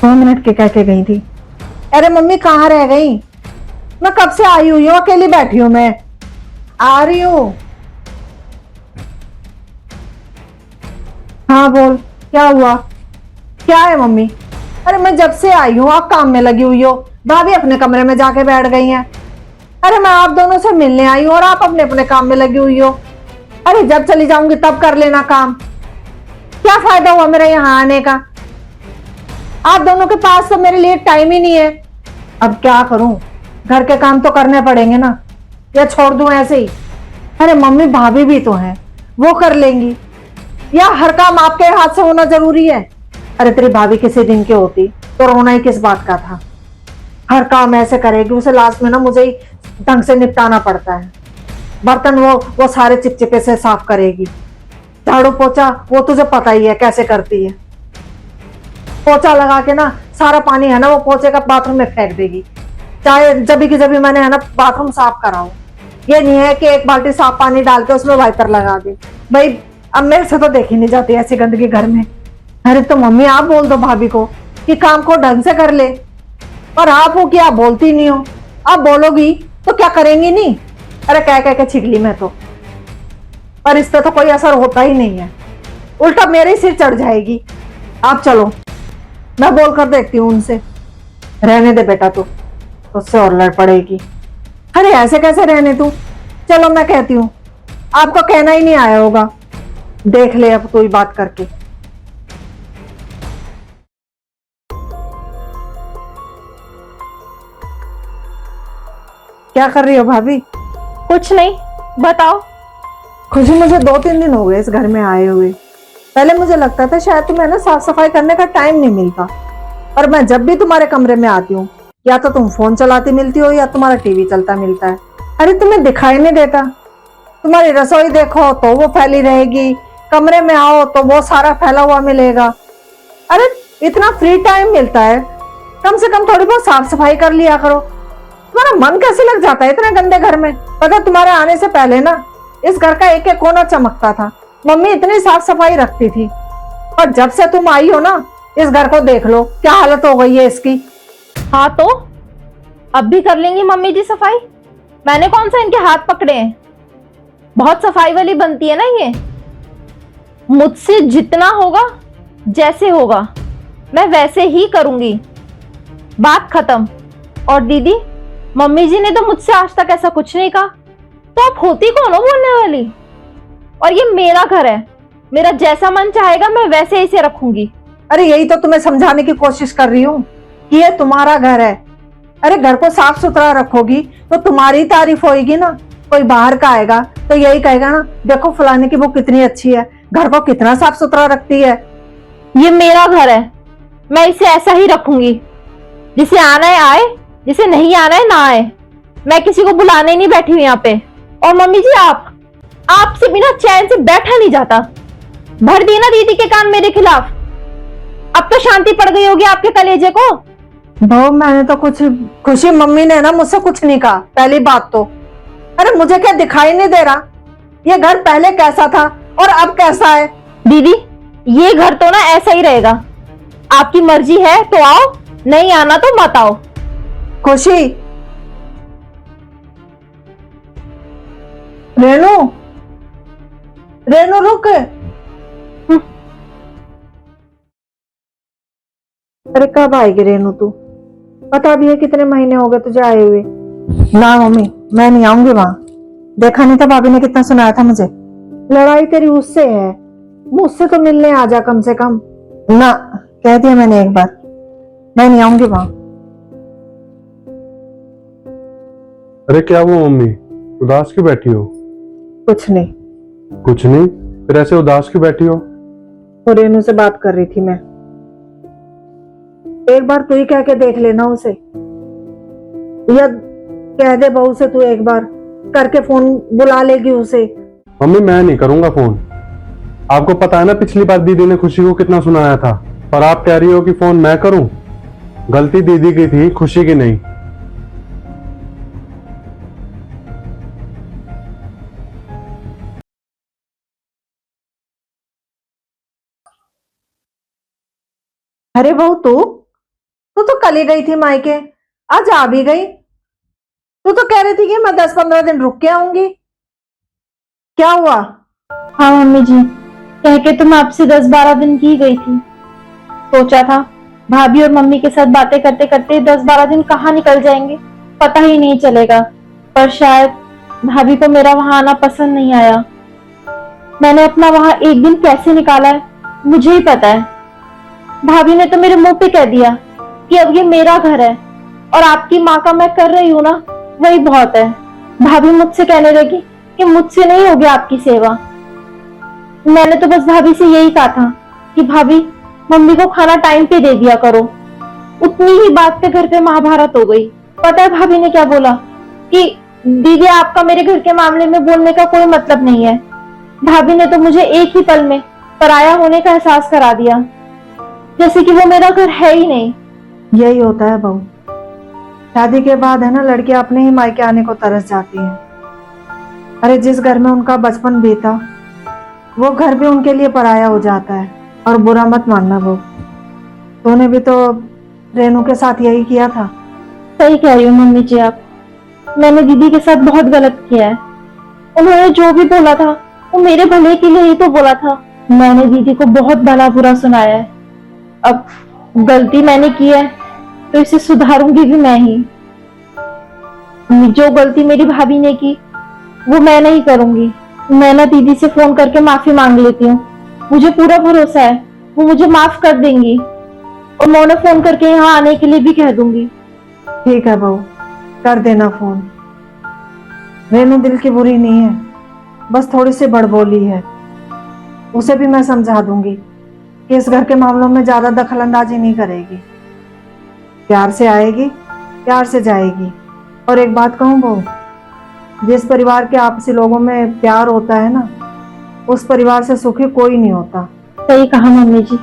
2 minute के कह के गई थी। अरे मम्मी कहाँ रह गई? मैं कब से आई हुई हूँ, अकेली बैठी हूँ मैं। आ रही हूँ। हाँ बोल, क्या हुआ? क्या है मम्मी? अरे मैं जब से आई हूँ आप काम में लगी हुई हो, भाभी अपने कमरे में जाके बैठ गई हैं। अरे मैं आप दोनों से मिलने आई हूँ और आप अपने अपने काम में लगी हुई हो। अरे जब चली जाऊंगी तब कर लेना काम। क्या फायदा हुआ मेरे यहाँ आने का? आप दोनों के पास तो मेरे लिए टाइम ही नहीं है। अब क्या करूं, घर के काम तो करने पड़ेंगे ना, या छोड़ दूं ऐसे ही? अरे मम्मी भाभी भी तो है, वो कर लेंगी। या हर काम आपके हाथ से होना जरूरी है? अरे तेरी भाभी किसी दिन की होती तो रोना ही किस बात का था। हर काम ऐसे करेगी, उसे लास्ट में ना मुझे ही ढंग से निपटाना पड़ता है। बर्तन वो सारे चिपचिपे से साफ करेगी। झाड़ू पोछा वो तुझे पता ही है कैसे करती है। पोछा लगा के ना सारा पानी है ना वो पोछे का बाथरूम में फेंक देगी, चाहे जब की जब मैंने है ना बाथरूम साफ कराऊं। ये नहीं है कि एक बाल्टी साफ पानी डाल के उसमें वाइपर लगा दे। भाई अब मेरे से तो देखी नहीं जाती ऐसी गंदगी घर में। अरे तो मम्मी आप बोल दो भाभी को कि काम को ढंग से कर ले। और आप हो कि आप बोलती नहीं हो। आप बोलोगी तो क्या करेंगी नहीं? अरे कह कह के छिगली मैं तो, पर इस पे तो कोई असर होता ही नहीं है, उल्टा मेरे ही सिर चढ़ जाएगी। आप चलो, मैं बोल कर देखती हूँ उनसे। रहने दे बेटा, तू उससे और लड़ पड़ेगी। अरे ऐसे कैसे रहने तू? चलो मैं कहती हूँ, आपको कहना ही नहीं आया होगा। देख ले अब तू ही बात करके। क्या कर रही हो भाभी? कुछ नहीं, बताओ। खुशी मुझे 2-3 दिन हो गए इस घर में आए हुए। पहले मुझे लगता था शायद तुम्हें ना साफ सफाई करने का टाइम नहीं मिलता, और मैं जब भी तुम्हारे कमरे में आती हूँ या तो तुम फोन चलाती मिलती हो या तुम्हारा टीवी चलता मिलता है। अरे तुम्हें दिखाई नहीं देता? तुम्हारी रसोई देखो तो वो फैली रहेगी, कमरे में आओ तो वो सारा फैला हुआ मिलेगा। अरे इतना फ्री टाइम मिलता है, कम से कम थोड़ी बहुत साफ सफाई कर लिया करो। तुम्हारा मन कैसे लग जाता है इतने गंदे घर में? पता तुम्हारे आने से पहले ना इस घर का एक एक कोना चमकता था, मम्मी इतनी साफ सफाई रखती थी। और जब से तुम आई हो ना, इस घर को देख लो क्या हालत हो गई है इसकी। हाँ तो अब भी कर लेंगी मम्मी जी सफाई। मैंने कौन सा इनके हाथ पकड़े हैं? बहुत सफाई वाली बनती है ना ये। मुझसे जितना होगा, जैसे होगा, मैं वैसे ही करूंगी। बात खत्म। और दीदी, मम्मी जी ने तो मुझसे आज तक ऐसा कुछ नहीं कहा, तो आप होती कौन हो बोलने वाली? और ये मेरा घर है, मेरा जैसा मन चाहेगा मैं वैसे ही इसे रखूंगी। अरे यही तो तुम्हें समझाने की कोशिश कर रही हूँ कि ये तुम्हारा घर है। अरे घर को साफ सुथरा रखोगी तो तुम्हारी तारीफ होगी ना। कोई बाहर का आएगा तो यही कहेगा ना, देखो फलाने की वो कितनी अच्छी है, घर को कितना साफ सुथरा रखती है। ये मेरा घर है, मैं इसे ऐसा ही रखूंगी। जिसे आना है आए, जिसे नहीं आना है ना आए। मैं किसी को बुलाने नहीं बैठी हूँ यहाँ पे। और मम्मी जी, आपसे बिना चैन से बैठा नहीं जाता। भर दी ना दीदी के कान मेरे खिलाफ। अब तो शांति पड़ गई होगी आपके कलेजे को। भाव मैंने तो कुछ, खुशी मम्मी ने ना मुझसे कुछ नहीं कहा पहली बात तो। अरे मुझे क्या दिखाई नहीं दे रहा ये घर पहले कैसा था और अब कैसा है? दीदी, ये घर तो ना ऐसा ही रहेगा। आपकी मर्जी है तो आओ, नहीं आना तो मत आओ। खुशी, रेनू, रेनू रुक। अरे कब आएगी रेनू तू? पता भी है कितने महीने हो गए तुझे आए हुए। ना मम्मी, मैं नहीं आऊंगी वहां। देखा नहीं था भाभी ने कितना सुनाया था मुझे। लड़ाई तेरी उससे है, मुझसे तो मिलने आ जा कम से कम। ना, कह दिया मैंने एक बार, मैं नहीं आऊंगी वहां। अरे क्या हुआ मम्मी, उदास क्यों बैठी हो? कुछ नहीं। कुछ नहीं? फिर ऐसे उदास क्यों बैठी हो? तो रेनू से बात कर रही थी मैं। एक बार तू ही कह के देख लेना उसे, या कह दे बहू से तू एक बार करके फोन बुला लेगी उसे। मम्मी मैं नहीं करूंगा फोन। आपको पता है ना पिछली बार दीदी ने खुशी को कितना सुनाया था, और आप कह रही हो कि फोन मैं करूं? गलती दीदी की थी, खुशी की नहीं। अरे बहू तू तू तो कल ही गई थी मायके, आज आ भी गई। तू तो कह रही थी कि मैं 10-15 दिन रुक के आऊंगी, क्या हुआ? हाँ मम्मी जी, कह के तो मैं आपसे 10-12 दिन की गई थी। सोचा था भाभी और मम्मी के साथ बातें करते करते 10-12 दिन कहाँ निकल जाएंगे पता ही नहीं चलेगा, पर शायद भाभी को मेरा वहां आना पसंद नहीं आया। मैंने अपना वहां एक दिन कैसे निकाला है मुझे ही पता है। भाभी ने तो मेरे मुंह पे कह दिया कि अब ये मेरा घर है और आपकी माँ का मैं कर रही हूँ ना, वही बहुत है। भाभी मुझसे कहने लगी कि मुझसे नहीं होगी आपकी सेवा। मैंने तो बस भाभी से यही कहा था कि भाभी मम्मी को खाना टाइम पे दे दिया करो। उतनी ही बात पे घर पे महाभारत हो गई। पता है भाभी ने क्या बोला कि दीदी आपका मेरे घर के मामले में बोलने का कोई मतलब नहीं है। भाभी ने तो मुझे एक ही पल में पराया होने का एहसास करा दिया, जैसे कि वो मेरा घर है ही नहीं। यही होता है बहू, शादी के बाद है ना, लड़कियां अपने ही मायके आने को तरस जाती हैं। अरे जिस घर में उनका बचपन बीता वो घर भी उनके लिए पराया हो जाता है। और बुरा मत मानना बहू, तूने भी तो रेनू के साथ यही किया था। सही कह रही हो मम्मी जी आप, मैंने दीदी के साथ बहुत गलत किया है। उन्होंने जो भी बोला था वो मेरे भले के लिए ही तो बोला था। मैंने दीदी को बहुत भला बुरा सुनाया है। अब गलती मैंने की है तो इसे सुधारूंगी भी मैं ही। जो गलती मेरी भाभी ने की वो मैं नहीं करूंगी। मैं ना दीदी से फोन करके माफी मांग लेती हूँ, मुझे पूरा भरोसा है वो मुझे माफ कर देंगी। और मैं उन्हें फोन करके यहाँ आने के लिए भी कह दूंगी। ठीक है बहू, कर देना फोन। रेनू दिल की बुरी नहीं है, बस थोड़ी सी बड़बोली है। उसे भी मैं समझा दूंगी कि इस घर के मामलों में ज्यादा दखल अंदाजी नहीं करेगी। प्यार से आएगी, प्यार से जाएगी। और एक बात कहूँ बहू, जिस परिवार के आपसी लोगों में प्यार होता है ना, उस परिवार से सुखी कोई नहीं होता। सही कहा मम्मी जी।